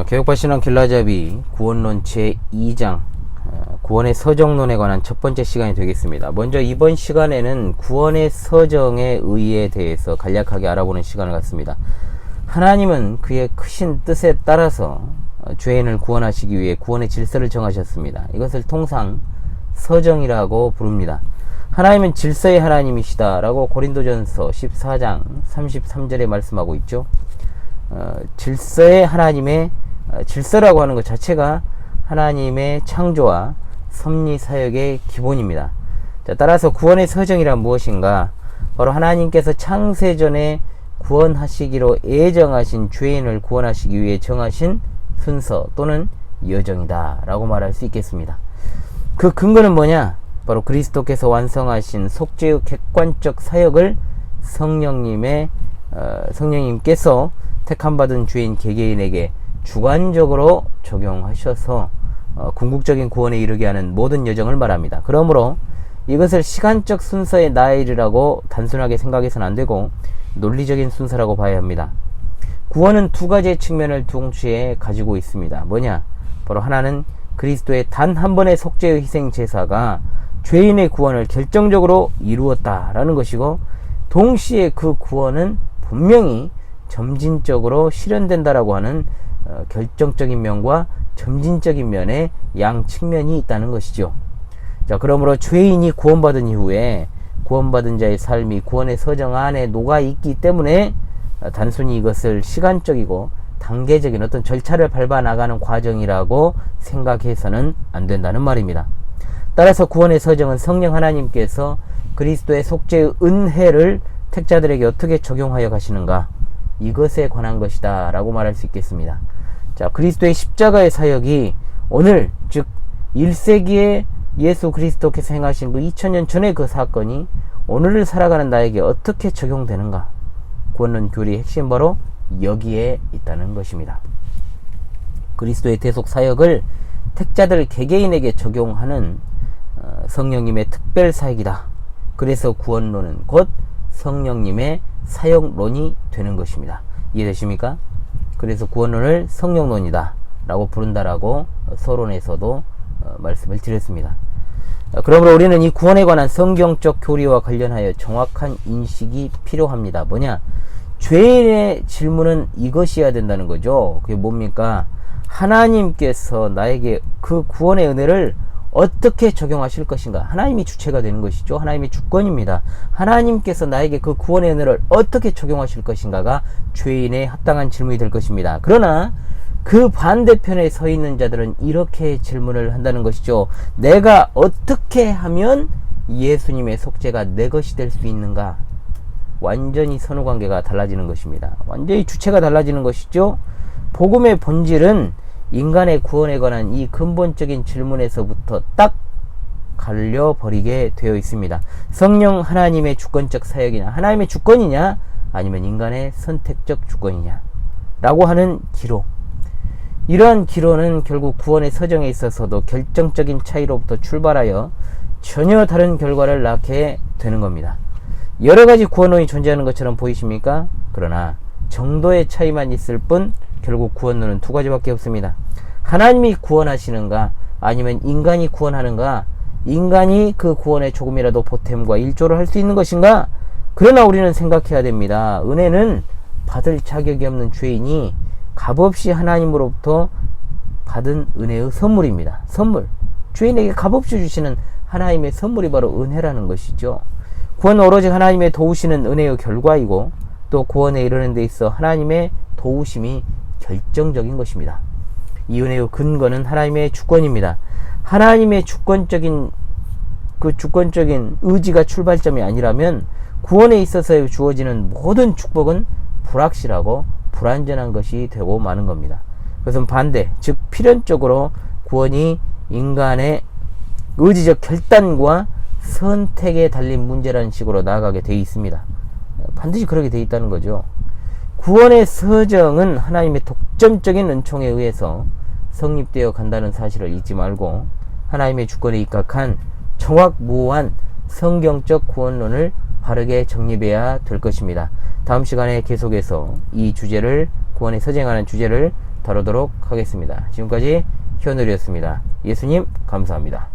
개혁파 신앙 길라잡이 구원론 제2장 구원의 서정론에 관한 첫 번째 시간이 되겠습니다. 먼저 이번 시간에는 구원의 서정의 의의에 대해서 간략하게 알아보는 시간을 갖습니다. 하나님은 그의 크신 뜻에 따라서 죄인을 구원하시기 위해 구원의 질서를 정하셨습니다. 이것을 통상 서정이라고 부릅니다. 하나님은 질서의 하나님이시다 라고 고린도전서 14장 33절에 말씀하고 있죠. 질서의 하나님의 질서라고 하는 것 자체가 하나님의 창조와 섭리 사역의 기본입니다. 자, 따라서 구원의 서정이란 무엇인가? 바로 하나님께서 창세전에 구원하시기로 예정하신 죄인을 구원하시기 위해 정하신 순서 또는 여정이다 라고 말할 수 있겠습니다. 그 근거는 뭐냐? 바로 그리스도께서 완성하신 속죄의 객관적 사역을 성령님께서 택함받은 죄인 개개인에게 주관적으로 적용하셔서 궁극적인 구원에 이르게 하는 모든 여정을 말합니다. 그러므로 이것을 시간적 순서의 나일이라고 단순하게 생각해서는 안 되고 논리적인 순서라고 봐야 합니다. 구원은 두 가지의 측면을 동시에 가지고 있습니다. 뭐냐? 바로 하나는 그리스도의 단 한 번의 속죄의 희생 제사가 죄인의 구원을 결정적으로 이루었다라는 것이고, 동시에 그 구원은 분명히 점진적으로 실현된다라고 하는 결정적인 면과 점진적인 면의 양 측면이 있다는 것이죠. 자, 그러므로 죄인이 구원받은 이후에 구원받은 자의 삶이 구원의 서정 안에 녹아 있기 때문에 단순히 이것을 시간적이고 단계적인 어떤 절차를 밟아 나가는 과정이라고 생각해서는 안 된다는 말입니다. 따라서 구원의 서정은 성령 하나님께서 그리스도의 속죄의 은혜를 택자들에게 어떻게 적용하여 가시는가, 이것에 관한 것이다 라고 말할 수 있겠습니다. 자, 그리스도의 십자가의 사역이 오늘, 즉 1세기에 예수 그리스도께서 행하신 그 2000년 전의 그 사건이 오늘을 살아가는 나에게 어떻게 적용되는가, 구원론 교리의 핵심 바로 여기에 있다는 것입니다. 그리스도의 대속 사역을 택자들 개개인에게 적용하는 성령님의 특별 사역이다. 그래서 구원론은 곧 성령님의 사역론이 되는 것입니다. 이해되십니까? 그래서 구원론을 성령론이다 라고 부른다라고 서론에서도 말씀을 드렸습니다. 그러므로 우리는 이 구원에 관한 성경적 교리와 관련하여 정확한 인식이 필요합니다. 뭐냐? 죄인의 질문은 이것이어야 된다는 거죠. 그게 뭡니까? 하나님께서 나에게 그 구원의 은혜를 어떻게 적용하실 것인가? 하나님이 주체가 되는 것이죠. 하나님의 주권입니다. 하나님께서 나에게 그 구원의 은혜를 어떻게 적용하실 것인가가 죄인의 합당한 질문이 될 것입니다. 그러나 그 반대편에 서 있는 자들은 이렇게 질문을 한다는 것이죠. 내가 어떻게 하면 예수님의 속죄가 내 것이 될 수 있는가? 완전히 선후관계가 달라지는 것입니다. 완전히 주체가 달라지는 것이죠. 복음의 본질은 인간의 구원에 관한 이 근본적인 질문에서부터 딱 갈려버리게 되어 있습니다. 성령 하나님의 주권적 사역이냐, 하나님의 주권이냐, 아니면 인간의 선택적 주권이냐 라고 하는 기로, 이러한 기로는 결국 구원의 서정에 있어서도 결정적인 차이로부터 출발하여 전혀 다른 결과를 낳게 되는 겁니다. 여러가지 구원론이 존재하는 것처럼 보이십니까? 그러나 정도의 차이만 있을 뿐 결국 구원론은 두 가지밖에 없습니다. 하나님이 구원하시는가, 아니면 인간이 구원하는가, 인간이 그 구원에 조금이라도 보탬과 일조를 할 수 있는 것인가. 그러나 우리는 생각해야 됩니다. 은혜는 받을 자격이 없는 죄인이 값없이 하나님으로부터 받은 은혜의 선물입니다. 선물. 죄인에게 값없이 주시는 하나님의 선물이 바로 은혜라는 것이죠. 구원은 오로지 하나님의 도우시는 은혜의 결과이고, 또 구원에 이르는 데 있어 하나님의 도우심이 결정적인 것입니다. 이 은혜의 근거는 하나님의 주권입니다. 하나님의 주권적인 의지가 출발점이 아니라면 구원에 있어서 주어지는 모든 축복은 불확실하고 불완전한 것이 되고 마는 겁니다. 그것은 반대, 즉 필연적으로 구원이 인간의 의지적 결단과 선택에 달린 문제라는 식으로 나아가게 되어 있습니다. 반드시 그렇게 되어 있다는 거죠. 구원의 서정은 하나님의 독점적인 은총에 의해서 성립되어 간다는 사실을 잊지 말고 하나님의 주권에 입각한 정확무오한 성경적 구원론을 바르게 정립해야 될 것입니다. 다음 시간에 계속해서 이 주제를, 구원에 서정하는 주제를 다루도록 하겠습니다. 지금까지 현울이었습니다. 예수님 감사합니다.